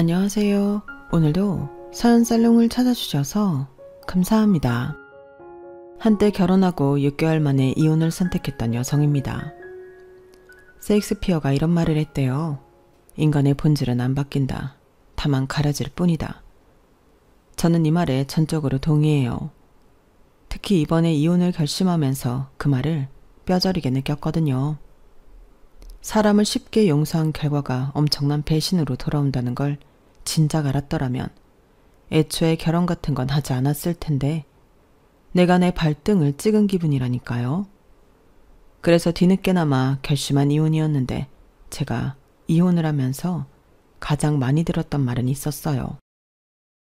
안녕하세요. 오늘도 서연살롱을 찾아주셔서 감사합니다. 한때 결혼하고 6개월 만에 이혼을 선택했던 여성입니다. 세익스피어가 이런 말을 했대요. 인간의 본질은 안 바뀐다. 다만 가려질 뿐이다. 저는 이 말에 전적으로 동의해요. 특히 이번에 이혼을 결심하면서 그 말을 뼈저리게 느꼈거든요. 사람을 쉽게 용서한 결과가 엄청난 배신으로 돌아온다는 걸 진작 알았더라면 애초에 결혼 같은 건 하지 않았을 텐데 내가 내 발등을 찍은 기분이라니까요. 그래서 뒤늦게나마 결심한 이혼이었는데 제가 이혼을 하면서 가장 많이 들었던 말은 있었어요.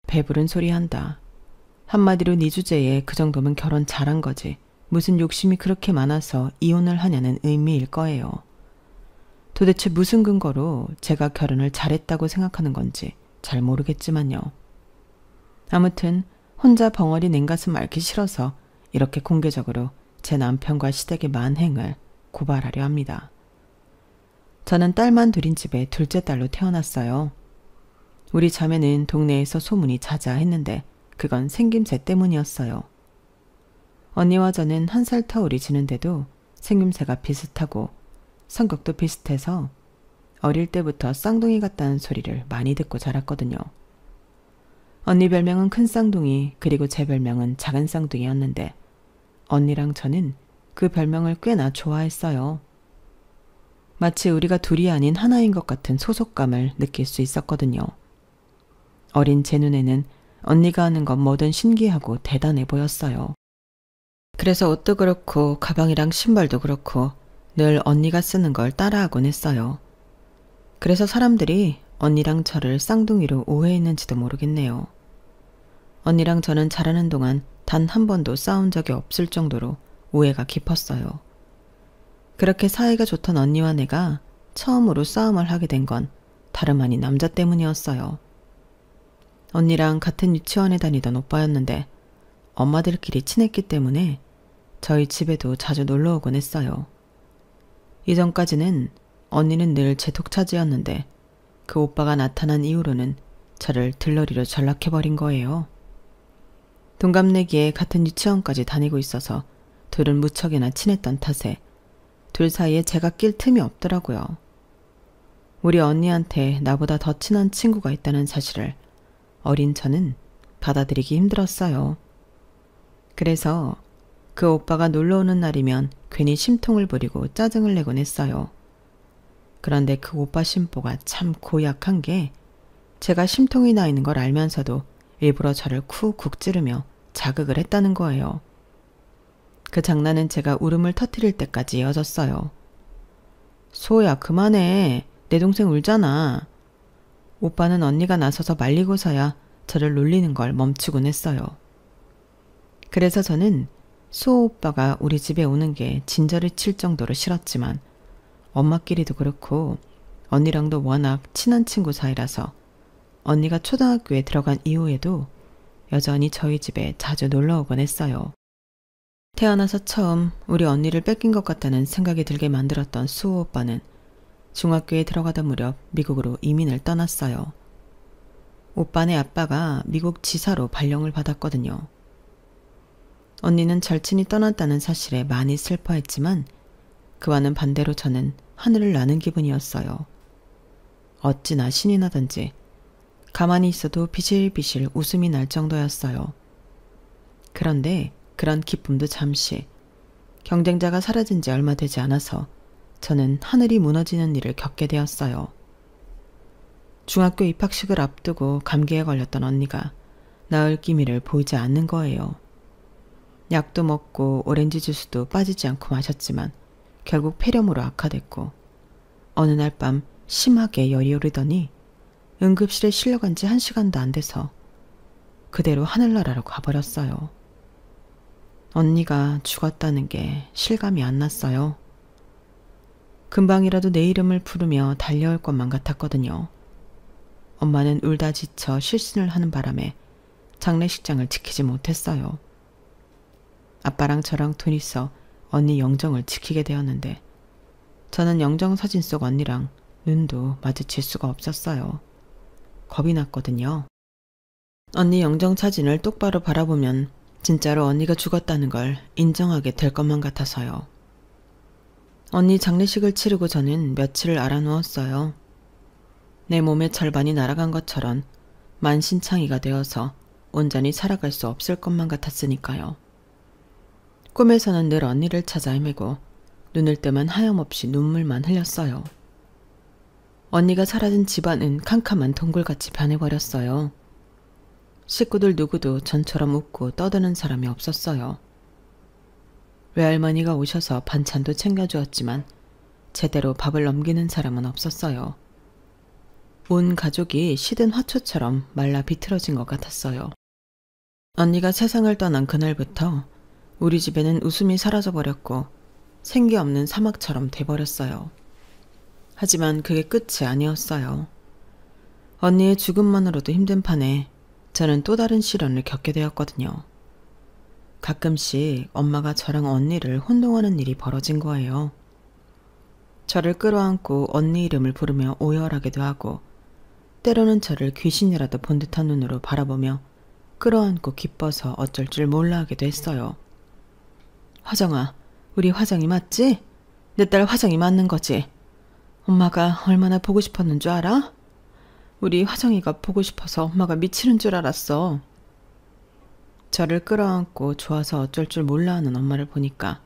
배부른 소리 한다. 한마디로 네 주제에 그 정도면 결혼 잘한 거지. 무슨 욕심이 그렇게 많아서 이혼을 하냐는 의미일 거예요. 도대체 무슨 근거로 제가 결혼을 잘했다고 생각하는 건지 잘 모르겠지만요. 아무튼 혼자 벙어리 냉가슴 앓기 싫어서 이렇게 공개적으로 제 남편과 시댁의 만행을 고발하려 합니다. 저는 딸만 둘인 집에 둘째 딸로 태어났어요. 우리 자매는 동네에서 소문이 자자했는데 그건 생김새 때문이었어요. 언니와 저는 1살 터울이 지는데도 생김새가 비슷하고 성격도 비슷해서 어릴 때부터 쌍둥이 같다는 소리를 많이 듣고 자랐거든요. 언니 별명은 큰 쌍둥이, 그리고 제 별명은 작은 쌍둥이였는데 언니랑 저는 그 별명을 꽤나 좋아했어요. 마치 우리가 둘이 아닌 하나인 것 같은 소속감을 느낄 수 있었거든요. 어린 제 눈에는 언니가 하는 건 뭐든 신기하고 대단해 보였어요. 그래서 옷도 그렇고 가방이랑 신발도 그렇고 늘 언니가 쓰는 걸 따라하곤 했어요. 그래서 사람들이 언니랑 저를 쌍둥이로 오해했는지도 모르겠네요. 언니랑 저는 자라는 동안 단 한 번도 싸운 적이 없을 정도로 오해가 깊었어요. 그렇게 사이가 좋던 언니와 내가 처음으로 싸움을 하게 된 건 다름 아닌 남자 때문이었어요. 언니랑 같은 유치원에 다니던 오빠였는데 엄마들끼리 친했기 때문에 저희 집에도 자주 놀러 오곤 했어요. 이전까지는 언니는 늘 제 독차지였는데 그 오빠가 나타난 이후로는 저를 들러리로 전락해버린 거예요. 동갑내기에 같은 유치원까지 다니고 있어서 둘은 무척이나 친했던 탓에 둘 사이에 제가 낄 틈이 없더라고요. 우리 언니한테 나보다 더 친한 친구가 있다는 사실을 어린 저는 받아들이기 힘들었어요. 그래서 그 오빠가 놀러오는 날이면 괜히 심통을 부리고 짜증을 내곤 했어요. 그런데 그 오빠 심보가 참 고약한 게 제가 심통이 나 있는 걸 알면서도 일부러 저를 쿡쿡 찌르며 자극을 했다는 거예요. 그 장난은 제가 울음을 터뜨릴 때까지 이어졌어요. 소야 그만해. 내 동생 울잖아. 오빠는 언니가 나서서 말리고서야 저를 놀리는 걸 멈추곤 했어요. 그래서 저는 수호 오빠가 우리 집에 오는 게 진저리 칠 정도로 싫었지만 엄마끼리도 그렇고 언니랑도 워낙 친한 친구 사이라서 언니가 초등학교에 들어간 이후에도 여전히 저희 집에 자주 놀러 오곤 했어요. 태어나서 처음 우리 언니를 뺏긴 것 같다는 생각이 들게 만들었던 수호 오빠는 중학교에 들어가던 무렵 미국으로 이민을 떠났어요. 오빠네 아빠가 미국 지사로 발령을 받았거든요. 언니는 절친이 떠났다는 사실에 많이 슬퍼했지만 그와는 반대로 저는 하늘을 나는 기분이었어요. 어찌나 신이 나던지 가만히 있어도 비실비실 웃음이 날 정도였어요. 그런데 그런 기쁨도 잠시, 경쟁자가 사라진 지 얼마 되지 않아서 저는 하늘이 무너지는 일을 겪게 되었어요. 중학교 입학식을 앞두고 감기에 걸렸던 언니가 나을 기미를 보이지 않는 거예요. 약도 먹고 오렌지 주스도 빠지지 않고 마셨지만 결국 폐렴으로 악화됐고 어느 날 밤 심하게 열이 오르더니 응급실에 실려간 지 1시간도 안 돼서 그대로 하늘나라로 가버렸어요. 언니가 죽었다는 게 실감이 안 났어요. 금방이라도 내 이름을 부르며 달려올 것만 같았거든요. 엄마는 울다 지쳐 실신을 하는 바람에 장례식장을 지키지 못했어요. 아빠랑 저랑 둘이서 언니 영정을 지키게 되었는데 저는 영정사진 속 언니랑 눈도 마주칠 수가 없었어요. 겁이 났거든요. 언니 영정사진을 똑바로 바라보면 진짜로 언니가 죽었다는 걸 인정하게 될 것만 같아서요. 언니 장례식을 치르고 저는 며칠을 알아누웠어요. 내 몸의 절반이 날아간 것처럼 만신창이가 되어서 온전히 살아갈 수 없을 것만 같았으니까요. 꿈에서는 늘 언니를 찾아 헤매고 눈을 뜨면 하염없이 눈물만 흘렸어요. 언니가 사라진 집안은 캄캄한 동굴같이 변해버렸어요. 식구들 누구도 전처럼 웃고 떠드는 사람이 없었어요. 외할머니가 오셔서 반찬도 챙겨주었지만 제대로 밥을 넘기는 사람은 없었어요. 온 가족이 시든 화초처럼 말라 비틀어진 것 같았어요. 언니가 세상을 떠난 그날부터 우리 집에는 웃음이 사라져버렸고 생기 없는 사막처럼 돼버렸어요. 하지만 그게 끝이 아니었어요. 언니의 죽음만으로도 힘든 판에 저는 또 다른 시련을 겪게 되었거든요. 가끔씩 엄마가 저랑 언니를 혼동하는 일이 벌어진 거예요. 저를 끌어안고 언니 이름을 부르며 오열하기도 하고 때로는 저를 귀신이라도 본 듯한 눈으로 바라보며 끌어안고 기뻐서 어쩔 줄 몰라 하기도 했어요. 화정아, 우리 화정이 맞지? 내 딸 화정이 맞는 거지? 엄마가 얼마나 보고 싶었는 줄 알아? 우리 화정이가 보고 싶어서 엄마가 미치는 줄 알았어. 저를 끌어안고 좋아서 어쩔 줄 몰라 하는 엄마를 보니까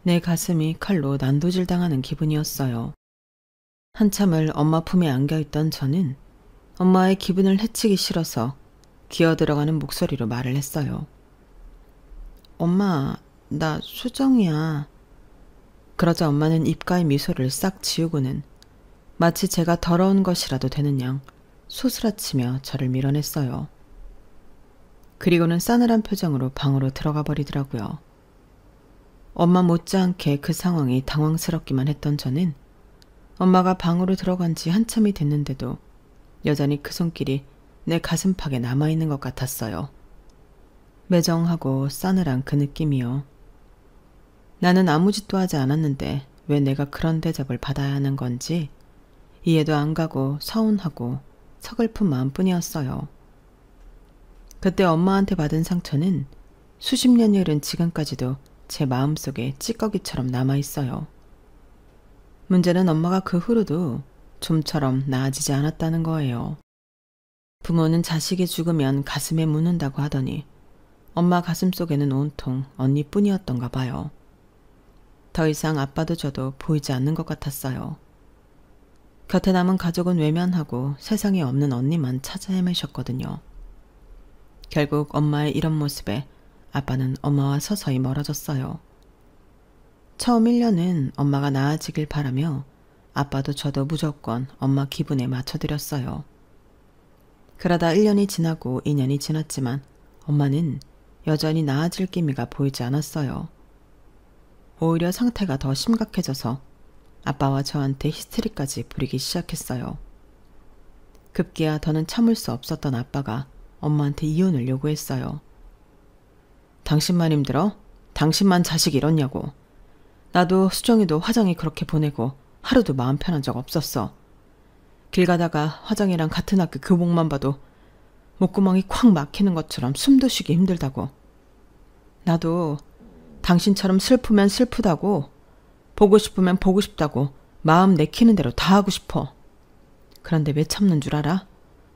내 가슴이 칼로 난도질 당하는 기분이었어요. 한참을 엄마 품에 안겨있던 저는 엄마의 기분을 해치기 싫어서 기어들어가는 목소리로 말을 했어요. 엄마, 나 수정이야. 그러자 엄마는 입가의 미소를 싹 지우고는 마치 제가 더러운 것이라도 되는 양 소스라치며 저를 밀어냈어요. 그리고는 싸늘한 표정으로 방으로 들어가 버리더라고요. 엄마 못지않게 그 상황이 당황스럽기만 했던 저는 엄마가 방으로 들어간 지 한참이 됐는데도 여전히 그 손길이 내 가슴팍에 남아있는 것 같았어요. 매정하고 싸늘한 그 느낌이요. 나는 아무 짓도 하지 않았는데 왜 내가 그런 대접을 받아야 하는 건지 이해도 안 가고 서운하고 서글픈 마음뿐이었어요. 그때 엄마한테 받은 상처는 수십 년이 흐른 지금까지도 제 마음속에 찌꺼기처럼 남아있어요. 문제는 엄마가 그 후로도 좀처럼 나아지지 않았다는 거예요. 부모는 자식이 죽으면 가슴에 묻는다고 하더니 엄마 가슴속에는 온통 언니뿐이었던가 봐요. 더 이상 아빠도 저도 보이지 않는 것 같았어요. 곁에 남은 가족은 외면하고 세상에 없는 언니만 찾아 헤매셨거든요. 결국 엄마의 이런 모습에 아빠는 엄마와 서서히 멀어졌어요. 처음 1년은 엄마가 나아지길 바라며 아빠도 저도 무조건 엄마 기분에 맞춰드렸어요. 그러다 1년이 지나고 2년이 지났지만 엄마는 여전히 나아질 기미가 보이지 않았어요. 오히려 상태가 더 심각해져서 아빠와 저한테 히스테리까지 부리기 시작했어요. 급기야 더는 참을 수 없었던 아빠가 엄마한테 이혼을 요구했어요. 당신만 힘들어? 당신만 자식 잃었냐고. 나도 수정이도 화정이 그렇게 보내고 하루도 마음 편한 적 없었어. 길 가다가 화정이랑 같은 학교 교복만 봐도 목구멍이 콱 막히는 것처럼 숨도 쉬기 힘들다고. 나도 당신처럼 슬프면 슬프다고, 보고 싶으면 보고 싶다고 마음 내키는 대로 다 하고 싶어. 그런데 왜 참는 줄 알아?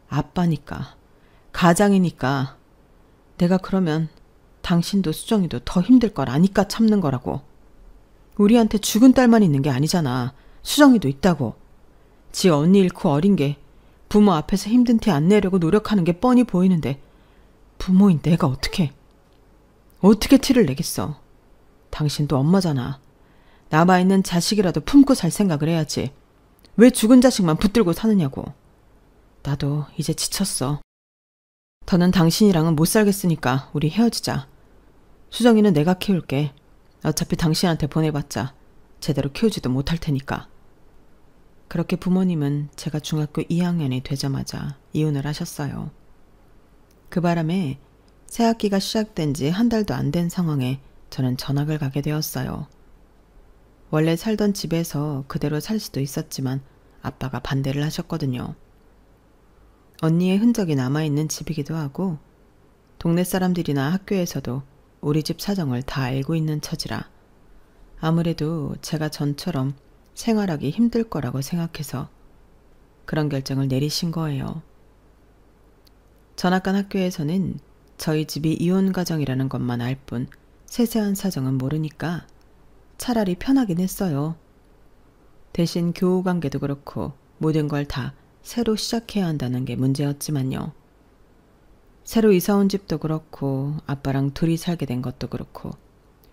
아빠니까, 가장이니까. 내가 그러면 당신도 수정이도 더 힘들 걸 아니까 참는 거라고. 우리한테 죽은 딸만 있는 게 아니잖아. 수정이도 있다고. 지 언니 잃고 어린 게 부모 앞에서 힘든 티 안 내려고 노력하는 게 뻔히 보이는데 부모인 내가 어떻게 티를 내겠어. 당신도 엄마잖아. 남아있는 자식이라도 품고 살 생각을 해야지. 왜 죽은 자식만 붙들고 사느냐고. 나도 이제 지쳤어. 더는 당신이랑은 못 살겠으니까 우리 헤어지자. 수정이는 내가 키울게. 어차피 당신한테 보내봤자 제대로 키우지도 못할 테니까. 그렇게 부모님은 제가 중학교 2학년이 되자마자 이혼을 하셨어요. 그 바람에 새 학기가 시작된 지 한 달도 안 된 상황에 저는 전학을 가게 되었어요. 원래 살던 집에서 그대로 살 수도 있었지만 아빠가 반대를 하셨거든요. 언니의 흔적이 남아있는 집이기도 하고 동네 사람들이나 학교에서도 우리 집 사정을 다 알고 있는 처지라 아무래도 제가 전처럼 생활하기 힘들 거라고 생각해서 그런 결정을 내리신 거예요. 전학간 학교에서는 저희 집이 이혼 가정이라는 것만 알 뿐 세세한 사정은 모르니까 차라리 편하긴 했어요. 대신 교우 관계도 그렇고 모든 걸 다 새로 시작해야 한다는 게 문제였지만요. 새로 이사 온 집도 그렇고 아빠랑 둘이 살게 된 것도 그렇고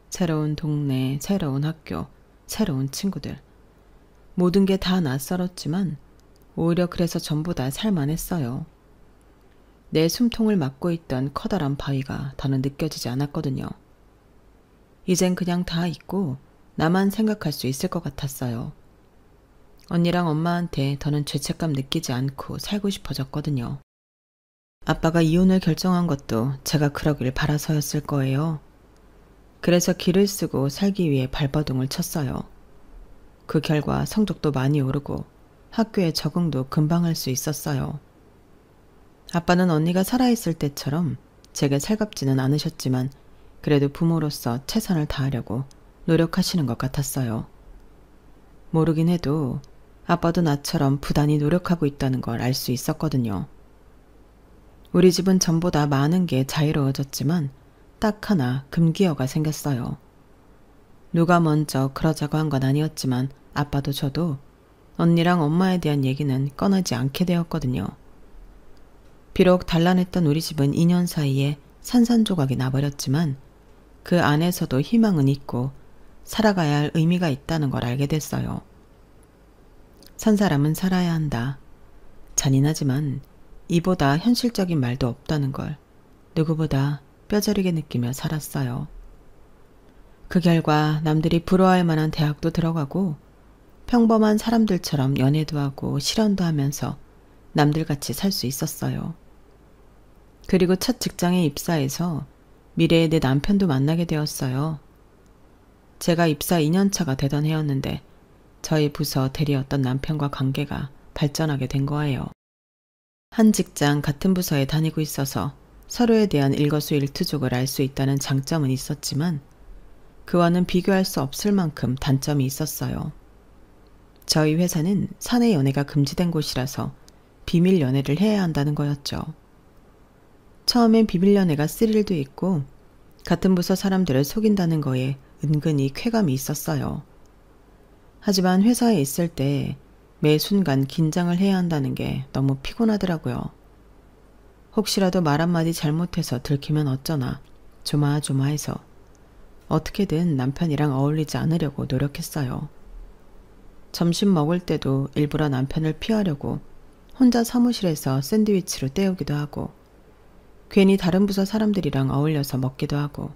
새로운 동네, 새로운 학교, 새로운 친구들 모든 게 다 낯설었지만 오히려 그래서 전부 다 살만했어요. 내 숨통을 막고 있던 커다란 바위가 더는 느껴지지 않았거든요. 이젠 그냥 다 잊고 나만 생각할 수 있을 것 같았어요. 언니랑 엄마한테 더는 죄책감 느끼지 않고 살고 싶어졌거든요. 아빠가 이혼을 결정한 것도 제가 그러길 바라서였을 거예요. 그래서 길을 쓰고 살기 위해 발버둥을 쳤어요. 그 결과 성적도 많이 오르고 학교에 적응도 금방 할 수 있었어요. 아빠는 언니가 살아있을 때처럼 제게 살갑지는 않으셨지만 그래도 부모로서 최선을 다하려고 노력하시는 것 같았어요. 모르긴 해도 아빠도 나처럼 부단히 노력하고 있다는 걸 알 수 있었거든요. 우리 집은 전보다 많은 게 자유로워졌지만 딱 하나 금기어가 생겼어요. 누가 먼저 그러자고 한 건 아니었지만 아빠도 저도 언니랑 엄마에 대한 얘기는 꺼내지 않게 되었거든요. 비록 단란했던 우리 집은 2년 사이에 산산조각이 나버렸지만 그 안에서도 희망은 있고 살아가야 할 의미가 있다는 걸 알게 됐어요. 산 사람은 살아야 한다. 잔인하지만 이보다 현실적인 말도 없다는 걸 누구보다 뼈저리게 느끼며 살았어요. 그 결과 남들이 부러워할 만한 대학도 들어가고 평범한 사람들처럼 연애도 하고 실현도 하면서 남들같이 살 수 있었어요. 그리고 첫 직장에 입사해서 미래의 내 남편도 만나게 되었어요. 제가 입사 2년차가 되던 해였는데 저희 부서 대리였던 남편과 관계가 발전하게 된 거예요. 한 직장 같은 부서에 다니고 있어서 서로에 대한 일거수일투족을 알 수 있다는 장점은 있었지만 그와는 비교할 수 없을 만큼 단점이 있었어요. 저희 회사는 사내 연애가 금지된 곳이라서 비밀 연애를 해야 한다는 거였죠. 처음엔 비밀 연애가 스릴도 있고 같은 부서 사람들을 속인다는 거에 은근히 쾌감이 있었어요. 하지만 회사에 있을 때 매 순간 긴장을 해야 한다는 게 너무 피곤하더라고요. 혹시라도 말 한마디 잘못해서 들키면 어쩌나 조마조마해서 어떻게든 남편이랑 어울리지 않으려고 노력했어요. 점심 먹을 때도 일부러 남편을 피하려고 혼자 사무실에서 샌드위치로 때우기도 하고 괜히 다른 부서 사람들이랑 어울려서 먹기도 하고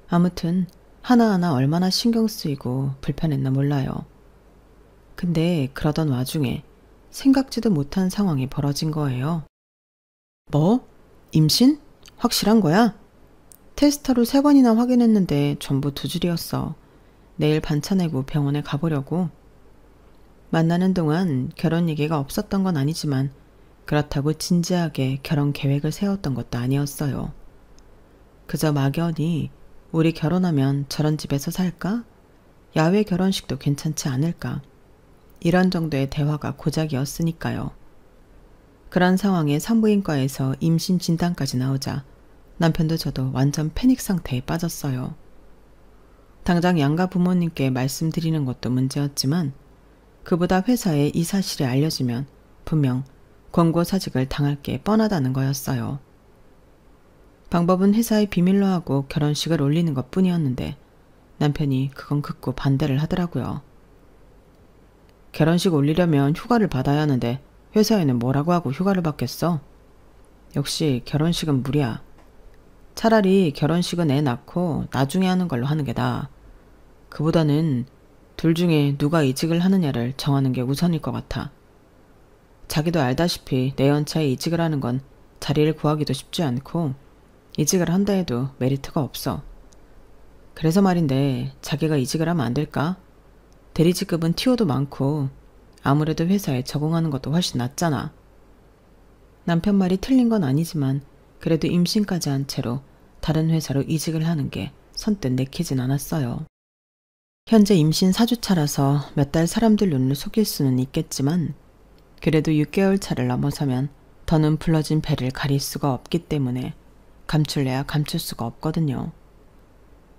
아무튼 하나하나 얼마나 신경 쓰이고 불편했나 몰라요. 근데 그러던 와중에 생각지도 못한 상황이 벌어진 거예요. 뭐? 임신? 확실한 거야? 테스터로 3번이나 확인했는데 전부 두 줄이었어. 내일 반차 내고 병원에 가보려고. 만나는 동안 결혼 얘기가 없었던 건 아니지만 그렇다고 진지하게 결혼 계획을 세웠던 것도 아니었어요. 그저 막연히 우리 결혼하면 저런 집에서 살까? 야외 결혼식도 괜찮지 않을까? 이런 정도의 대화가 고작이었으니까요. 그런 상황에 산부인과에서 임신 진단까지 나오자 남편도 저도 완전 패닉 상태에 빠졌어요. 당장 양가 부모님께 말씀드리는 것도 문제였지만 그보다 회사에 이 사실이 알려지면 분명 권고사직을 당할 게 뻔하다는 거였어요. 방법은 회사에 비밀로 하고 결혼식을 올리는 것뿐이었는데 남편이 그건 극구 반대를 하더라고요. 결혼식 올리려면 휴가를 받아야 하는데 회사에는 뭐라고 하고 휴가를 받겠어? 역시 결혼식은 무리야. 차라리 결혼식은 애 낳고 나중에 하는 걸로 하는 게 나아. 그보다는 둘 중에 누가 이직을 하느냐를 정하는 게 우선일 것 같아. 자기도 알다시피 내 연차에 이직을 하는 건 자리를 구하기도 쉽지 않고 이직을 한다 해도 메리트가 없어. 그래서 말인데 자기가 이직을 하면 안 될까? 대리직급은 티오도 많고 아무래도 회사에 적응하는 것도 훨씬 낫잖아. 남편 말이 틀린 건 아니지만 그래도 임신까지 한 채로 다른 회사로 이직을 하는 게 선뜻 내키진 않았어요. 현재 임신 4주차라서 몇 달 사람들 눈을 속일 수는 있겠지만 그래도 6개월 차를 넘어서면 더는 불러진 배를 가릴 수가 없기 때문에 감출래야 감출 수가 없거든요.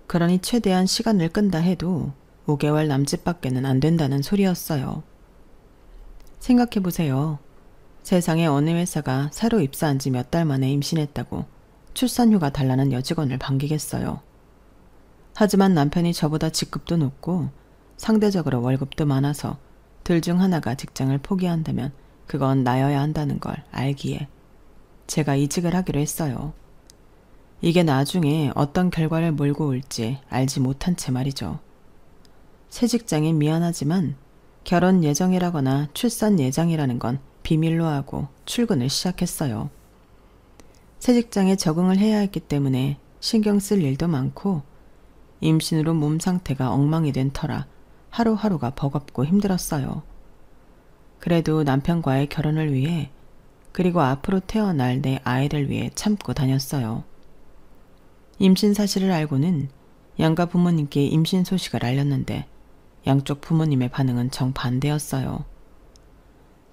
그러니 최대한 시간을 끈다 해도 5개월 남짓밖에는 안 된다는 소리였어요. 생각해보세요. 세상에 어느 회사가 새로 입사한 지 몇 달 만에 임신했다고 출산휴가 달라는 여직원을 반기겠어요. 하지만 남편이 저보다 직급도 높고 상대적으로 월급도 많아서 둘 중 하나가 직장을 포기한다면 그건 나여야 한다는 걸 알기에 제가 이직을 하기로 했어요. 이게 나중에 어떤 결과를 몰고 올지 알지 못한 채 말이죠. 새 직장에 미안하지만 결혼 예정이라거나 출산 예정이라는 건 비밀로 하고 출근을 시작했어요. 새 직장에 적응을 해야 했기 때문에 신경 쓸 일도 많고 임신으로 몸 상태가 엉망이 된 터라 하루하루가 버겁고 힘들었어요. 그래도 남편과의 결혼을 위해 그리고 앞으로 태어날 내 아이를 위해 참고 다녔어요. 임신 사실을 알고는 양가 부모님께 임신 소식을 알렸는데 양쪽 부모님의 반응은 정반대였어요.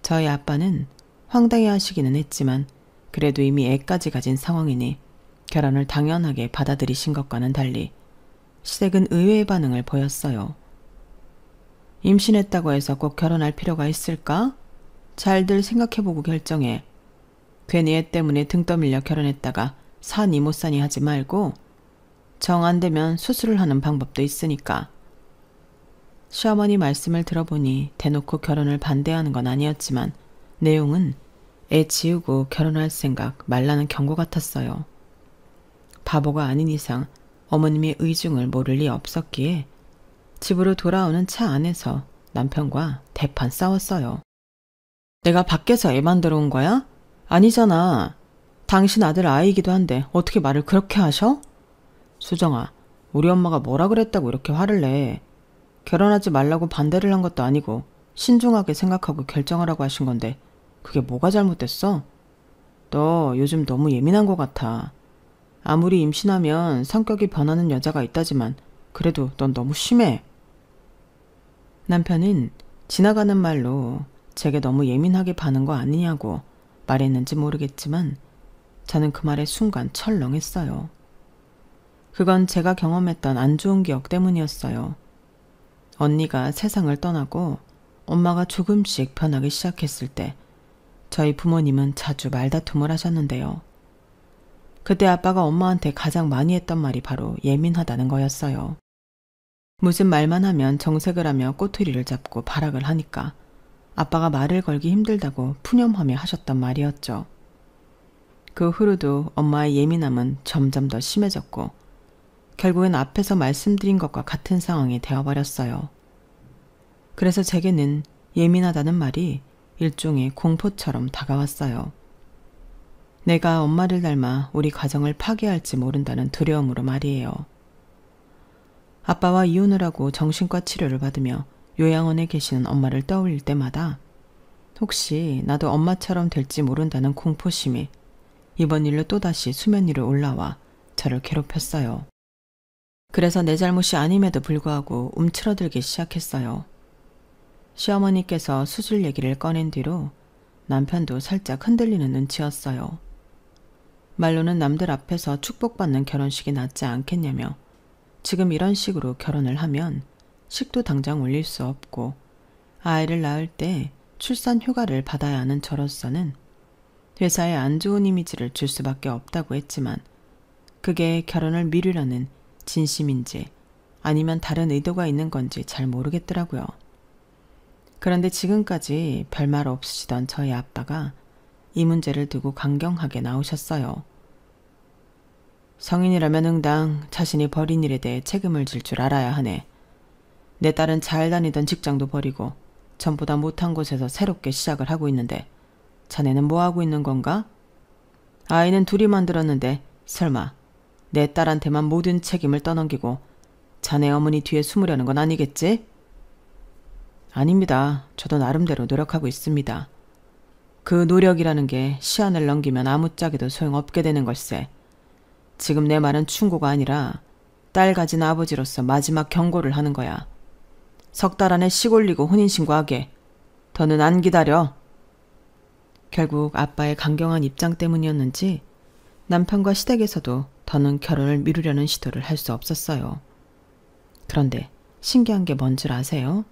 저희 아빠는 황당해 하시기는 했지만 그래도 이미 애까지 가진 상황이니 결혼을 당연하게 받아들이신 것과는 달리 시댁은 의외의 반응을 보였어요. 임신했다고 해서 꼭 결혼할 필요가 있을까? 잘들 생각해보고 결정해. 괜히 애 때문에 등 떠밀려 결혼했다가 사니 못 사니 하지 말고 정 안 되면 수술을 하는 방법도 있으니까. 시어머니 말씀을 들어보니 대놓고 결혼을 반대하는 건 아니었지만 내용은 애 지우고 결혼할 생각 말라는 경고 같았어요. 바보가 아닌 이상 어머님의 의중을 모를 리 없었기에 집으로 돌아오는 차 안에서 남편과 대판 싸웠어요. 내가 밖에서 애 만들어 온 거야? 아니잖아. 당신 아들 아이이기도 한데 어떻게 말을 그렇게 하셔? 수정아, 우리 엄마가 뭐라 그랬다고 이렇게 화를 내. 결혼하지 말라고 반대를 한 것도 아니고 신중하게 생각하고 결정하라고 하신 건데 그게 뭐가 잘못됐어? 너 요즘 너무 예민한 것 같아. 아무리 임신하면 성격이 변하는 여자가 있다지만 그래도 넌 너무 심해. 남편은 지나가는 말로 제게 너무 예민하게 반은 거 아니냐고 말했는지 모르겠지만 저는 그 말에 순간 철렁했어요. 그건 제가 경험했던 안 좋은 기억 때문이었어요. 언니가 세상을 떠나고 엄마가 조금씩 변하기 시작했을 때 저희 부모님은 자주 말다툼을 하셨는데요. 그때 아빠가 엄마한테 가장 많이 했던 말이 바로 예민하다는 거였어요. 무슨 말만 하면 정색을 하며 꼬투리를 잡고 발악을 하니까 아빠가 말을 걸기 힘들다고 푸념하며 하셨던 말이었죠. 그 후로도 엄마의 예민함은 점점 더 심해졌고 결국엔 앞에서 말씀드린 것과 같은 상황이 되어버렸어요. 그래서 제게는 예민하다는 말이 일종의 공포처럼 다가왔어요. 내가 엄마를 닮아 우리 가정을 파괴할지 모른다는 두려움으로 말이에요. 아빠와 이혼을 하고 정신과 치료를 받으며 요양원에 계시는 엄마를 떠올릴 때마다 혹시 나도 엄마처럼 될지 모른다는 공포심이 이번 일로 또다시 수면 위로 올라와 저를 괴롭혔어요. 그래서 내 잘못이 아님에도 불구하고 움츠러들기 시작했어요. 시어머니께서 수술 얘기를 꺼낸 뒤로 남편도 살짝 흔들리는 눈치였어요. 말로는 남들 앞에서 축복받는 결혼식이 낫지 않겠냐며 지금 이런 식으로 결혼을 하면 식도 당장 올릴 수 없고 아이를 낳을 때 출산 휴가를 받아야 하는 저로서는 회사에 안 좋은 이미지를 줄 수밖에 없다고 했지만 그게 결혼을 미루려는 진심인지 아니면 다른 의도가 있는 건지 잘 모르겠더라고요. 그런데 지금까지 별말 없으시던 저희 아빠가 이 문제를 두고 강경하게 나오셨어요. 성인이라면 응당 자신이 벌인 일에 대해 책임을 질 줄 알아야 하네. 내 딸은 잘 다니던 직장도 버리고 전보다 못한 곳에서 새롭게 시작을 하고 있는데 자네는 뭐 하고 있는 건가? 아이는 둘이 만들었는데 설마 내 딸한테만 모든 책임을 떠넘기고 자네 어머니 뒤에 숨으려는 건 아니겠지? 아닙니다. 저도 나름대로 노력하고 있습니다. 그 노력이라는 게 시한을 넘기면 아무짝에도 소용없게 되는 걸세. 지금 내 말은 충고가 아니라 딸 가진 아버지로서 마지막 경고를 하는 거야. 3달 안에 식 올리고 혼인신고하게. 더는 안 기다려. 결국 아빠의 강경한 입장 때문이었는지 남편과 시댁에서도 더는 결혼을 미루려는 시도를 할 수 없었어요. 그런데 신기한 게 뭔 줄 아세요?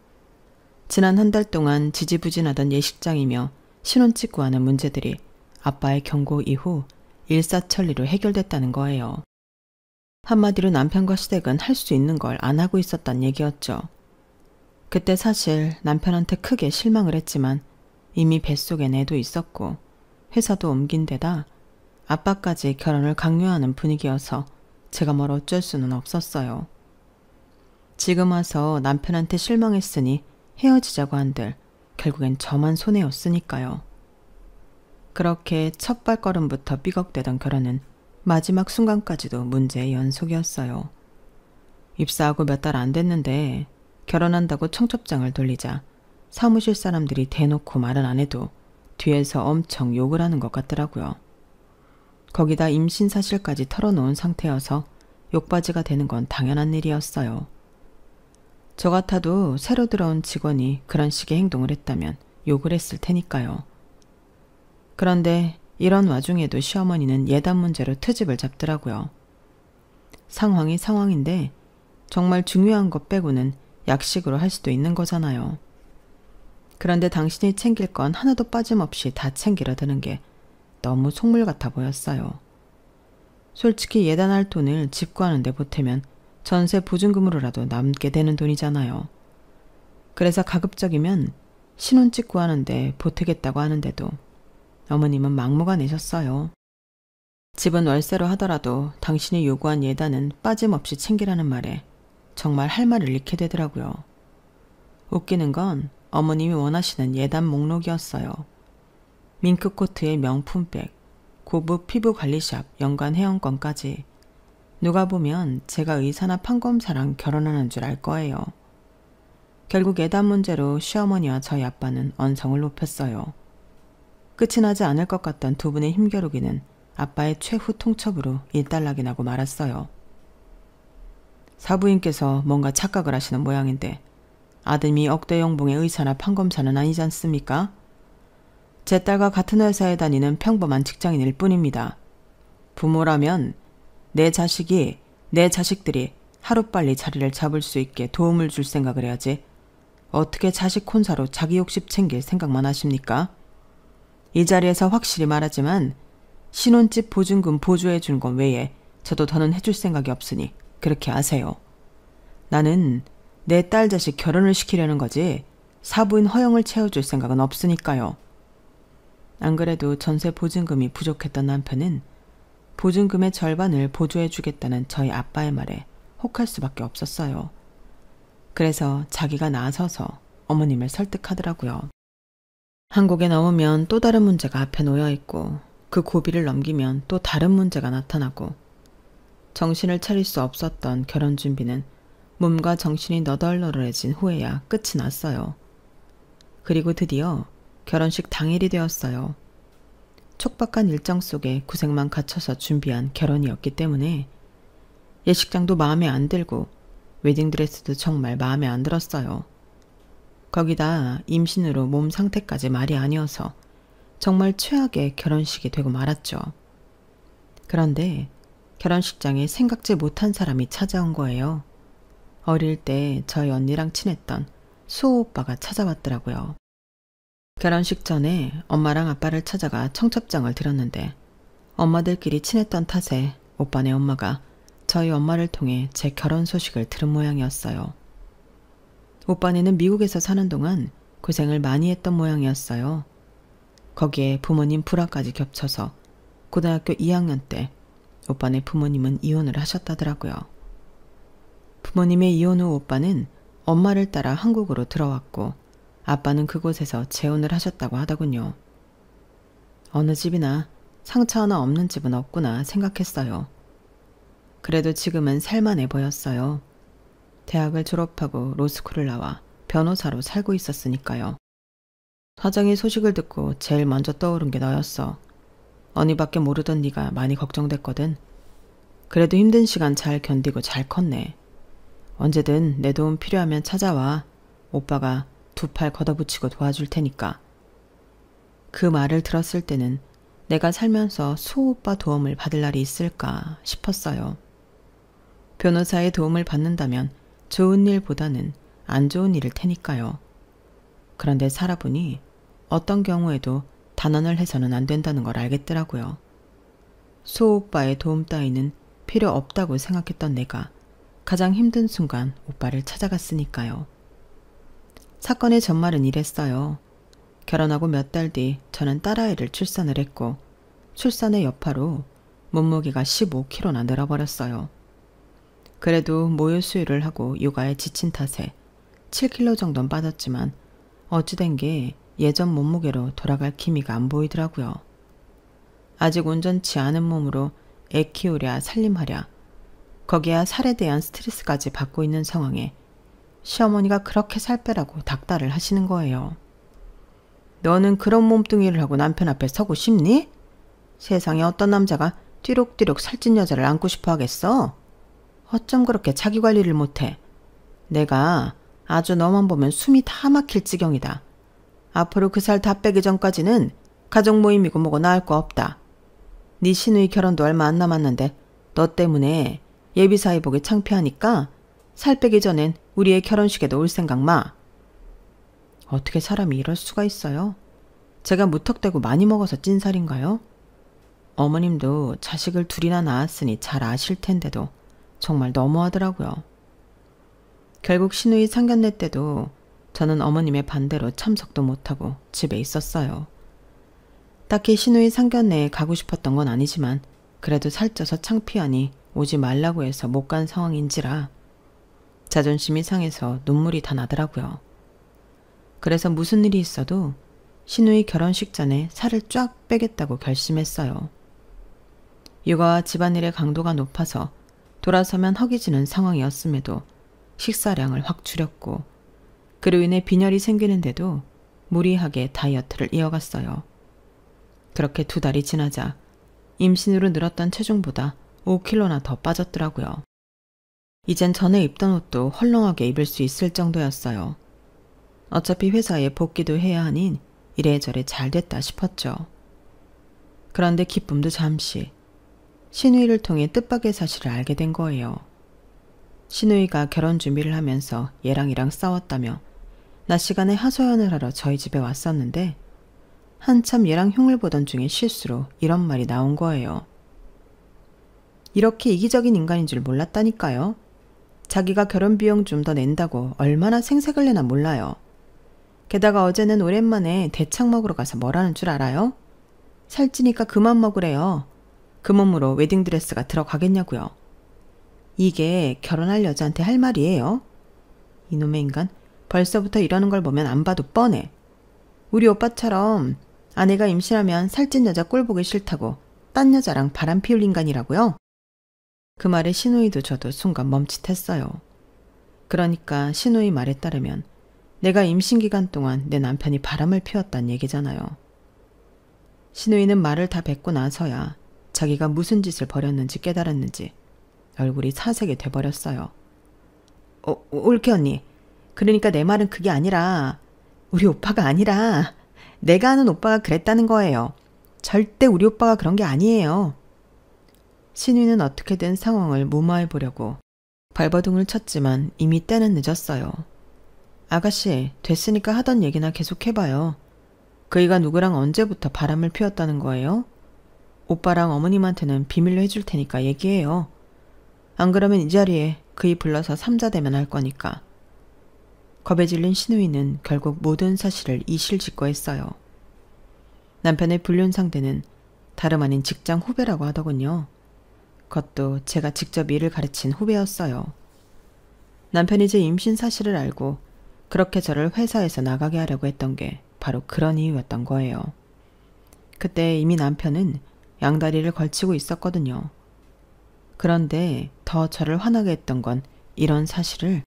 지난 한 달 동안 지지부진하던 예식장이며 신혼찍고 하는 문제들이 아빠의 경고 이후 일사천리로 해결됐다는 거예요. 한마디로 남편과 시댁은 할 수 있는 걸 안 하고 있었단 얘기였죠. 그때 사실 남편한테 크게 실망을 했지만 이미 뱃속엔 애도 있었고 회사도 옮긴 데다 아빠까지 결혼을 강요하는 분위기여서 제가 뭘 어쩔 수는 없었어요. 지금 와서 남편한테 실망했으니 헤어지자고 한들 결국엔 저만 손해였으니까요. 그렇게 첫 발걸음부터 삐걱대던 결혼은 마지막 순간까지도 문제의 연속이었어요. 입사하고 몇 달 안 됐는데 결혼한다고 청첩장을 돌리자 사무실 사람들이 대놓고 말은 안 해도 뒤에서 엄청 욕을 하는 것 같더라고요. 거기다 임신 사실까지 털어놓은 상태여서 욕바지가 되는 건 당연한 일이었어요. 저 같아도 새로 들어온 직원이 그런 식의 행동을 했다면 욕을 했을 테니까요. 그런데 이런 와중에도 시어머니는 예단 문제로 트집을 잡더라고요. 상황이 상황인데 정말 중요한 것 빼고는 약식으로 할 수도 있는 거잖아요. 그런데 당신이 챙길 건 하나도 빠짐없이 다 챙기려 드는 게 너무 속물 같아 보였어요. 솔직히 예단할 돈을 집 구하는데 보태면 전세 보증금으로라도 남게 되는 돈이잖아요. 그래서 가급적이면 신혼집 구하는데 보태겠다고 하는데도 어머님은 막무가 내셨어요. 집은 월세로 하더라도 당신이 요구한 예단은 빠짐없이 챙기라는 말에 정말 할 말을 잃게 되더라고요. 웃기는 건 어머님이 원하시는 예단 목록이었어요. 밍크코트의 명품백, 고급 피부관리샵, 연간 회원권까지. 누가 보면 제가 의사나 판검사랑 결혼하는 줄 알 거예요. 결국 예단 문제로 시어머니와 저희 아빠는 언성을 높였어요. 끝이 나지 않을 것 같던 두 분의 힘겨루기는 아빠의 최후 통첩으로 일단락이 나고 말았어요. 사부인께서 뭔가 착각을 하시는 모양인데 아드님이 억대 연봉의 의사나 판검사는 아니지 않습니까? 제 딸과 같은 회사에 다니는 평범한 직장인일 뿐입니다. 부모라면 내 자식들이 하루빨리 자리를 잡을 수 있게 도움을 줄 생각을 해야지 어떻게 자식 혼사로 자기 욕심 챙길 생각만 하십니까? 이 자리에서 확실히 말하지만 신혼집 보증금 보조해 준 건 외에 저도 더는 해줄 생각이 없으니 그렇게 아세요. 나는 내 딸 자식 결혼을 시키려는 거지 사부인 허영을 채워줄 생각은 없으니까요. 안 그래도 전세 보증금이 부족했던 남편은 보증금의 절반을 보조해 주겠다는 저희 아빠의 말에 혹할 수밖에 없었어요. 그래서 자기가 나서서 어머님을 설득하더라고요. 한국에 넘으면 또 다른 문제가 앞에 놓여있고 그 고비를 넘기면 또 다른 문제가 나타나고 정신을 차릴 수 없었던 결혼 준비는 몸과 정신이 너덜너덜해진 후에야 끝이 났어요. 그리고 드디어 결혼식 당일이 되었어요. 촉박한 일정 속에 구색만 갖춰서 준비한 결혼이었기 때문에 예식장도 마음에 안 들고 웨딩드레스도 정말 마음에 안 들었어요. 거기다 임신으로 몸 상태까지 말이 아니어서 정말 최악의 결혼식이 되고 말았죠. 그런데 결혼식장에 생각지 못한 사람이 찾아온 거예요. 어릴 때 저희 언니랑 친했던 수호 오빠가 찾아왔더라고요. 결혼식 전에 엄마랑 아빠를 찾아가 청첩장을 드렸는데 엄마들끼리 친했던 탓에 오빠네 엄마가 저희 엄마를 통해 제 결혼 소식을 들은 모양이었어요. 오빠네는 미국에서 사는 동안 고생을 많이 했던 모양이었어요. 거기에 부모님 불화까지 겹쳐서 고등학교 2학년 때 오빠네 부모님은 이혼을 하셨다더라고요. 부모님의 이혼 후 오빠는 엄마를 따라 한국으로 들어왔고 아빠는 그곳에서 재혼을 하셨다고 하더군요. 어느 집이나 상처 하나 없는 집은 없구나 생각했어요. 그래도 지금은 살만해 보였어요. 대학을 졸업하고 로스쿨을 나와 변호사로 살고 있었으니까요. 사장이 소식을 듣고 제일 먼저 떠오른 게 너였어. 언니밖에 모르던 네가 많이 걱정됐거든. 그래도 힘든 시간 잘 견디고 잘 컸네. 언제든 내 도움 필요하면 찾아와. 오빠가 두 팔 걷어붙이고 도와줄 테니까. 그 말을 들었을 때는 내가 살면서 수호 오빠 도움을 받을 날이 있을까 싶었어요. 변호사의 도움을 받는다면 좋은 일보다는 안 좋은 일일 테니까요. 그런데 살아보니 어떤 경우에도 단언을 해서는 안 된다는 걸 알겠더라고요. 수호 오빠의 도움 따위는 필요 없다고 생각했던 내가 가장 힘든 순간 오빠를 찾아갔으니까요. 사건의 전말은 이랬어요. 결혼하고 몇 달 뒤 저는 딸아이를 출산을 했고 출산의 여파로 몸무게가 15kg나 늘어버렸어요. 그래도 모유 수유를 하고 육아에 지친 탓에 7kg 정도는 빠졌지만 어찌된 게 예전 몸무게로 돌아갈 기미가 안 보이더라고요. 아직 온전치 않은 몸으로 애 키우랴 살림하랴 거기야 살에 대한 스트레스까지 받고 있는 상황에 시어머니가 그렇게 살 빼라고 닥달을 하시는 거예요. 너는 그런 몸뚱이를 하고 남편 앞에 서고 싶니? 세상에 어떤 남자가 띠룩띠룩 살찐 여자를 안고 싶어 하겠어? 어쩜 그렇게 자기 관리를 못해? 내가 아주 너만 보면 숨이 다 막힐 지경이다. 앞으로 그 살 다 빼기 전까지는 가족 모임이고 뭐고 나을 거 없다. 네 시누이 결혼도 얼마 안 남았는데 너 때문에 예비사위 보기 창피하니까 살 빼기 전엔 우리의 결혼식에도 올 생각 마. 어떻게 사람이 이럴 수가 있어요? 제가 무턱대고 많이 먹어서 찐 살인가요? 어머님도 자식을 둘이나 낳았으니 잘 아실 텐데도 정말 너무하더라고요. 결국 시누이 상견례 때도 저는 어머님의 반대로 참석도 못하고 집에 있었어요. 딱히 시누이 상견례에 가고 싶었던 건 아니지만 그래도 살쪄서 창피하니 오지 말라고 해서 못 간 상황인지라 자존심이 상해서 눈물이 다 나더라고요. 그래서 무슨 일이 있어도 시누이 결혼식 전에 살을 쫙 빼겠다고 결심했어요. 육아와 집안일의 강도가 높아서 돌아서면 허기지는 상황이었음에도 식사량을 확 줄였고 그로 인해 빈혈이 생기는데도 무리하게 다이어트를 이어갔어요. 그렇게 2달이 지나자 임신으로 늘었던 체중보다 5kg나 더 빠졌더라고요. 이젠 전에 입던 옷도 헐렁하게 입을 수 있을 정도였어요. 어차피 회사에 복귀도 해야 하니 이래저래 잘 됐다 싶었죠. 그런데 기쁨도 잠시. 시누이를 통해 뜻밖의 사실을 알게 된 거예요. 시누이가 결혼 준비를 하면서 얘랑 싸웠다며 낮 시간에 하소연을 하러 저희 집에 왔었는데 한참 얘랑 흉을 보던 중에 실수로 이런 말이 나온 거예요. 이렇게 이기적인 인간인 줄 몰랐다니까요. 자기가 결혼 비용 좀 더 낸다고 얼마나 생색을 내나 몰라요. 게다가 어제는 오랜만에 대창 먹으러 가서 뭐라는 줄 알아요? 살찌니까 그만 먹으래요. 그 몸으로 웨딩드레스가 들어가겠냐고요. 이게 결혼할 여자한테 할 말이에요? 이놈의 인간 벌써부터 이러는 걸 보면 안 봐도 뻔해. 우리 오빠처럼 아내가 임신하면 살찐 여자 꼴 보기 싫다고 딴 여자랑 바람 피울 인간이라고요? 그 말에 시누이도 저도 순간 멈칫했어요. 그러니까 시누이 말에 따르면 내가 임신 기간 동안 내 남편이 바람을 피웠단 얘기잖아요. 시누이는 말을 다 뱉고 나서야 자기가 무슨 짓을 벌였는지 깨달았는지 얼굴이 사색이 돼버렸어요. 올케 언니, 그러니까 내 말은 그게 아니라 우리 오빠가 아니라 내가 아는 오빠가 그랬다는 거예요. 절대 우리 오빠가 그런 게 아니에요. 시누이는 어떻게든 상황을 무마해보려고 발버둥을 쳤지만 이미 때는 늦었어요. 아가씨, 됐으니까 하던 얘기나 계속 해봐요. 그이가 누구랑 언제부터 바람을 피웠다는 거예요? 오빠랑 어머님한테는 비밀로 해줄 테니까 얘기해요. 안 그러면 이 자리에 그이 불러서 삼자대면 할 거니까. 겁에 질린 시누이는 결국 모든 사실을 이실직고했어요. 남편의 불륜 상대는 다름 아닌 직장 후배라고 하더군요. 그것도 제가 직접 일을 가르친 후배였어요. 남편이 제 임신 사실을 알고 그렇게 저를 회사에서 나가게 하려고 했던 게 바로 그런 이유였던 거예요. 그때 이미 남편은 양다리를 걸치고 있었거든요. 그런데 더 저를 화나게 했던 건 이런 사실을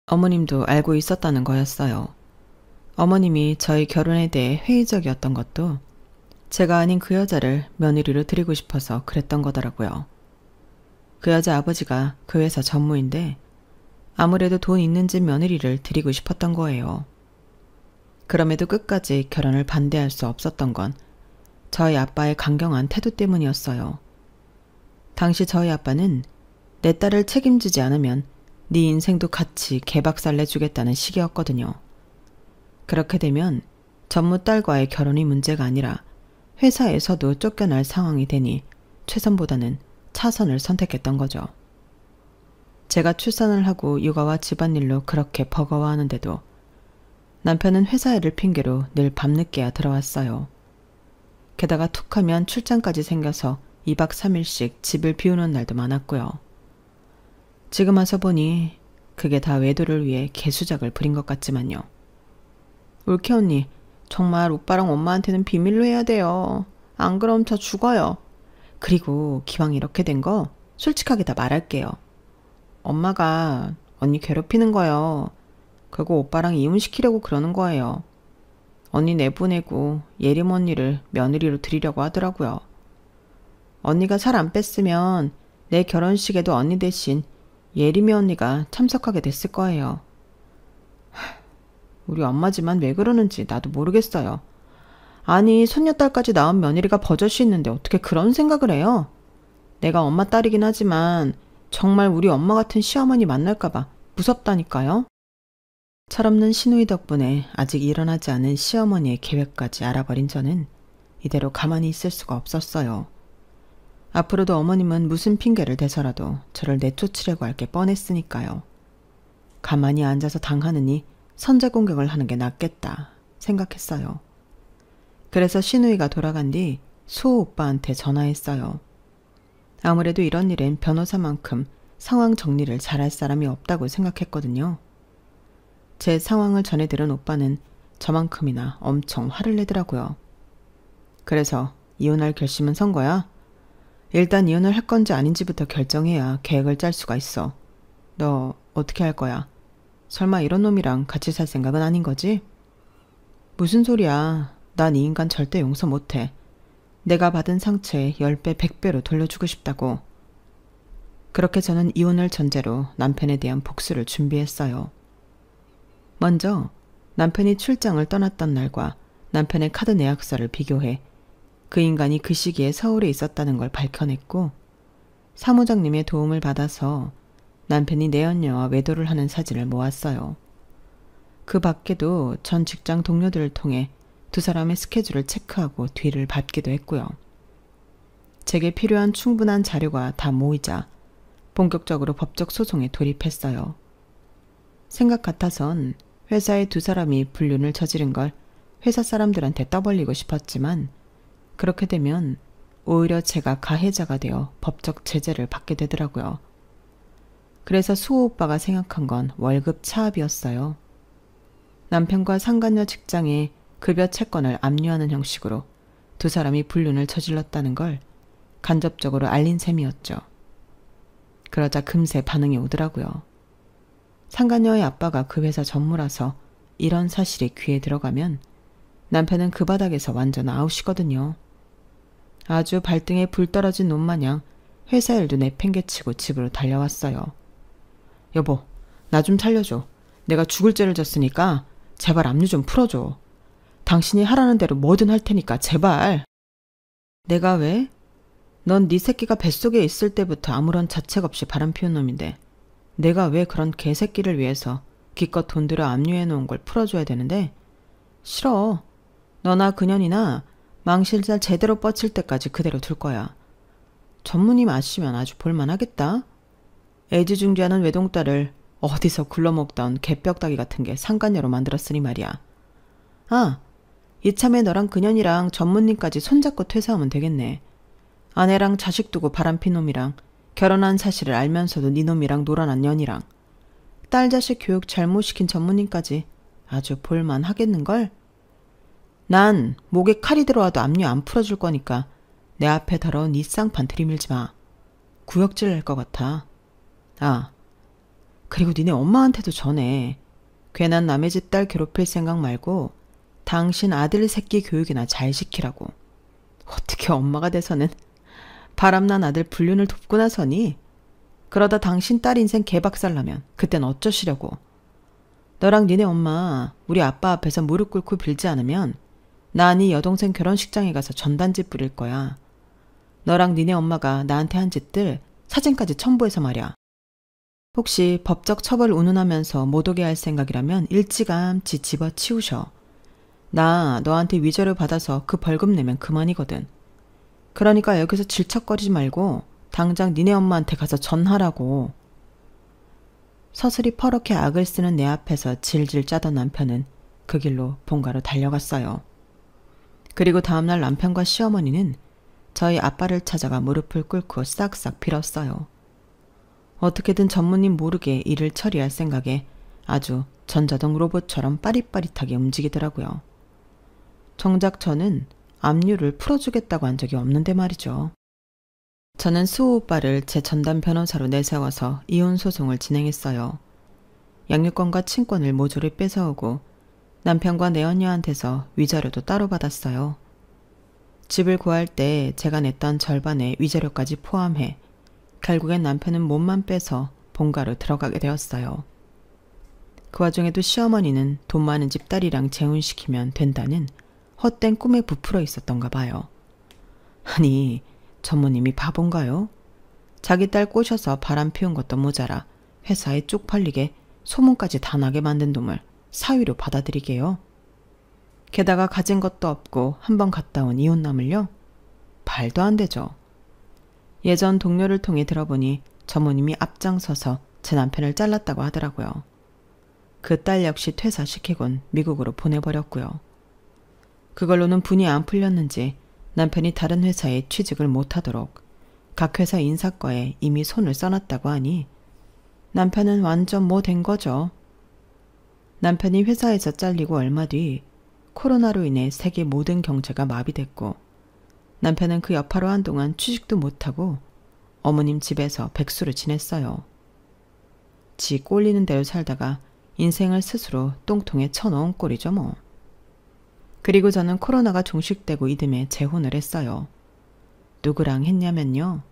어머님도 알고 있었다는 거였어요. 어머님이 저희 결혼에 대해 회의적이었던 것도 제가 아닌 그 여자를 며느리로 드리고 싶어서 그랬던 거더라고요. 그 여자 아버지가 그 회사 전무인데 아무래도 돈 있는 집 며느리를 드리고 싶었던 거예요. 그럼에도 끝까지 결혼을 반대할 수 없었던 건 저희 아빠의 강경한 태도 때문이었어요. 당시 저희 아빠는 내 딸을 책임지지 않으면 네 인생도 같이 개박살내주겠다는 식이었거든요. 그렇게 되면 전무 딸과의 결혼이 문제가 아니라 회사에서도 쫓겨날 상황이 되니 최선보다는 차선을 선택했던 거죠. 제가 출산을 하고 육아와 집안일로 그렇게 버거워하는데도 남편은 회사 일을 핑계로 늘 밤늦게야 들어왔어요. 게다가 툭하면 출장까지 생겨서 2박 3일씩 집을 비우는 날도 많았고요. 지금 와서 보니 그게 다 외도를 위해 개수작을 부린 것 같지만요. 올케 언니, 정말 오빠랑 엄마한테는 비밀로 해야 돼요. 안 그럼 저 죽어요. 그리고 기왕 이렇게 된 거 솔직하게 다 말할게요. 엄마가 언니 괴롭히는 거요. 그리고 오빠랑 이혼시키려고 그러는 거예요. 언니 내보내고 예림 언니를 며느리로 드리려고 하더라고요. 언니가 살 안 뺐으면 내 결혼식에도 언니 대신 예림이 언니가 참석하게 됐을 거예요. 우리 엄마지만 왜 그러는지 나도 모르겠어요. 아니, 손녀딸까지 낳은 며느리가 버젓이 있는데 어떻게 그런 생각을 해요? 내가 엄마 딸이긴 하지만 정말 우리 엄마 같은 시어머니 만날까봐 무섭다니까요. 철없는 시누이 덕분에 아직 일어나지 않은 시어머니의 계획까지 알아버린 저는 이대로 가만히 있을 수가 없었어요. 앞으로도 어머님은 무슨 핑계를 대서라도 저를 내쫓으려고 할 게 뻔했으니까요. 가만히 앉아서 당하느니 선제 공격을 하는 게 낫겠다 생각했어요. 그래서 시누이가 돌아간 뒤 수호 오빠한테 전화했어요. 아무래도 이런 일엔 변호사만큼 상황 정리를 잘할 사람이 없다고 생각했거든요. 제 상황을 전해 들은 오빠는 저만큼이나 엄청 화를 내더라고요. 그래서 이혼할 결심은 선 거야? 일단 이혼을 할 건지 아닌지부터 결정해야 계획을 짤 수가 있어. 너 어떻게 할 거야? 설마 이런 놈이랑 같이 살 생각은 아닌 거지? 무슨 소리야. 난 이 인간 절대 용서 못해. 내가 받은 상처에 10배, 100배로 돌려주고 싶다고. 그렇게 저는 이혼을 전제로 남편에 대한 복수를 준비했어요. 먼저 남편이 출장을 떠났던 날과 남편의 카드 내역서를 비교해 그 인간이 그 시기에 서울에 있었다는 걸 밝혀냈고, 사무장님의 도움을 받아서 남편이 내연녀와 외도를 하는 사진을 모았어요. 그 밖에도 전 직장 동료들을 통해 두 사람의 스케줄을 체크하고 뒤를 밟기도 했고요. 제게 필요한 충분한 자료가 다 모이자 본격적으로 법적 소송에 돌입했어요. 생각 같아선 회사의 두 사람이 불륜을 저지른 걸 회사 사람들한테 떠벌리고 싶었지만 그렇게 되면 오히려 제가 가해자가 되어 법적 제재를 받게 되더라고요. 그래서 수호 오빠가 생각한 건 월급 차압이었어요. 남편과 상간녀 직장에 급여 채권을 압류하는 형식으로 두 사람이 불륜을 저질렀다는 걸 간접적으로 알린 셈이었죠. 그러자 금세 반응이 오더라고요. 상간녀의 아빠가 그 회사 전무라서 이런 사실이 귀에 들어가면 남편은 그 바닥에서 완전 아웃이거든요. 아주 발등에 불 떨어진 놈 마냥 회사 일도 내팽개치고 집으로 달려왔어요. 여보, 나 좀 살려줘. 내가 죽을 죄를 졌으니까 제발 압류 좀 풀어줘. 당신이 하라는 대로 뭐든 할 테니까 제발. 내가 왜? 넌 네 새끼가 뱃속에 있을 때부터 아무런 자책 없이 바람피운 놈인데 내가 왜 그런 개새끼를 위해서 기껏 돈 들여 압류해놓은 걸 풀어줘야 되는데? 싫어. 너나 그년이나 망실살 제대로 뻗칠 때까지 그대로 둘 거야. 전무님 아시면 아주 볼만하겠다. 애지중지하는 외동딸을 어디서 굴러먹던 개뼈다귀 같은 게 상간녀로 만들었으니 말이야. 아, 이참에 너랑 그년이랑 전무님까지 손잡고 퇴사하면 되겠네. 아내랑 자식 두고 바람핀 놈이랑 결혼한 사실을 알면서도 네 놈이랑 놀아난 년이랑 딸 자식 교육 잘못 시킨 전무님까지 아주 볼만하겠는걸? 난 목에 칼이 들어와도 압류 안 풀어줄 거니까 내 앞에 더러운 네 쌍판 들이밀지 마. 구역질 낼 것 같아. 아, 그리고 니네 엄마한테도 전해. 괜한 남의 집 딸 괴롭힐 생각 말고 당신 아들 새끼 교육이나 잘 시키라고. 어떻게 엄마가 돼서는 바람난 아들 불륜을 돕고 나서니? 그러다 당신 딸 인생 개박살나면 그땐 어쩌시려고. 너랑 니네 엄마 우리 아빠 앞에서 무릎 꿇고 빌지 않으면 나 네 여동생 결혼식장에 가서 전단지 뿌릴 거야. 너랑 니네 엄마가 나한테 한 짓들 사진까지 첨부해서 말이야. 혹시 법적 처벌 운운하면서 못 오게 할 생각이라면 일찌감치 집어치우셔. 나 너한테 위자료 받아서 그 벌금 내면 그만이거든. 그러니까 여기서 질척거리지 말고 당장 니네 엄마한테 가서 전하라고. 서슬이 퍼렇게 악을 쓰는 내 앞에서 질질 짜던 남편은 그 길로 본가로 달려갔어요. 그리고 다음날 남편과 시어머니는 저희 아빠를 찾아가 무릎을 꿇고 싹싹 빌었어요. 어떻게든 전무님 모르게 일을 처리할 생각에 아주 전자동 로봇처럼 빠릿빠릿하게 움직이더라고요. 정작 저는 압류를 풀어주겠다고 한 적이 없는데 말이죠. 저는 수호 오빠를 제 전담 변호사로 내세워서 이혼 소송을 진행했어요. 양육권과 친권을 모조리 뺏어오고 남편과 내언녀한테서 위자료도 따로 받았어요. 집을 구할 때 제가 냈던 절반의 위자료까지 포함해 결국엔 남편은 몸만 빼서 본가로 들어가게 되었어요. 그 와중에도 시어머니는 돈 많은 집 딸이랑 재혼시키면 된다는 헛된 꿈에 부풀어 있었던가 봐요. 아니, 전무님이 바본가요? 자기 딸 꼬셔서 바람 피운 것도 모자라 회사에 쪽팔리게 소문까지 다 나게 만든 놈을 사위로 받아들이게요. 게다가 가진 것도 없고 한번 갔다 온 이혼남을요? 말도 안 되죠. 예전 동료를 통해 들어보니 전무님이 앞장서서 제 남편을 잘랐다고 하더라고요. 그 딸 역시 퇴사시키곤 미국으로 보내버렸고요. 그걸로는 분이 안 풀렸는지 남편이 다른 회사에 취직을 못하도록 각 회사 인사과에 이미 손을 써놨다고 하니 남편은 완전 뭐 된 거죠. 남편이 회사에서 잘리고 얼마 뒤 코로나로 인해 세계 모든 경제가 마비됐고 남편은 그 여파로 한동안 취직도 못하고 어머님 집에서 백수로 지냈어요. 지 꼴리는 대로 살다가 인생을 스스로 똥통에 쳐넣은 꼴이죠 뭐. 그리고 저는 코로나가 종식되고 이듬해 재혼을 했어요. 누구랑 했냐면요.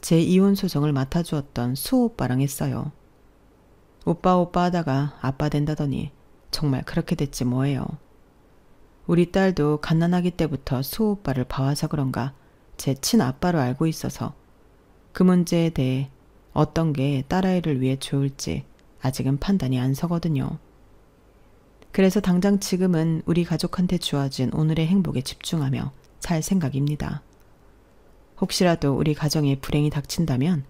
제 이혼 소송을 맡아주었던 수호 오빠랑 했어요. 오빠 하다가 아빠 된다더니 정말 그렇게 됐지 뭐예요. 우리 딸도 갓난아기 때부터 수호 오빠를 봐와서 그런가 제 친아빠로 알고 있어서 그 문제에 대해 어떤 게 딸아이를 위해 좋을지 아직은 판단이 안 서거든요. 그래서 당장 지금은 우리 가족한테 주어진 오늘의 행복에 집중하며 살 생각입니다. 혹시라도 우리 가정에 불행이 닥친다면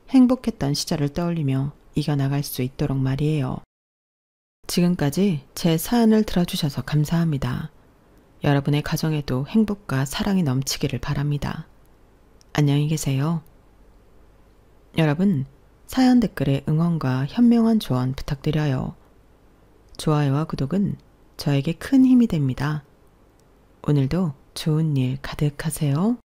행복했던 시절을 떠올리며 이겨나갈 수 있도록 말이에요. 지금까지 제 사연을 들어주셔서 감사합니다. 여러분의 가정에도 행복과 사랑이 넘치기를 바랍니다. 안녕히 계세요. 여러분, 사연 댓글에 응원과 현명한 조언 부탁드려요. 좋아요와 구독은 저에게 큰 힘이 됩니다. 오늘도 좋은 일 가득하세요.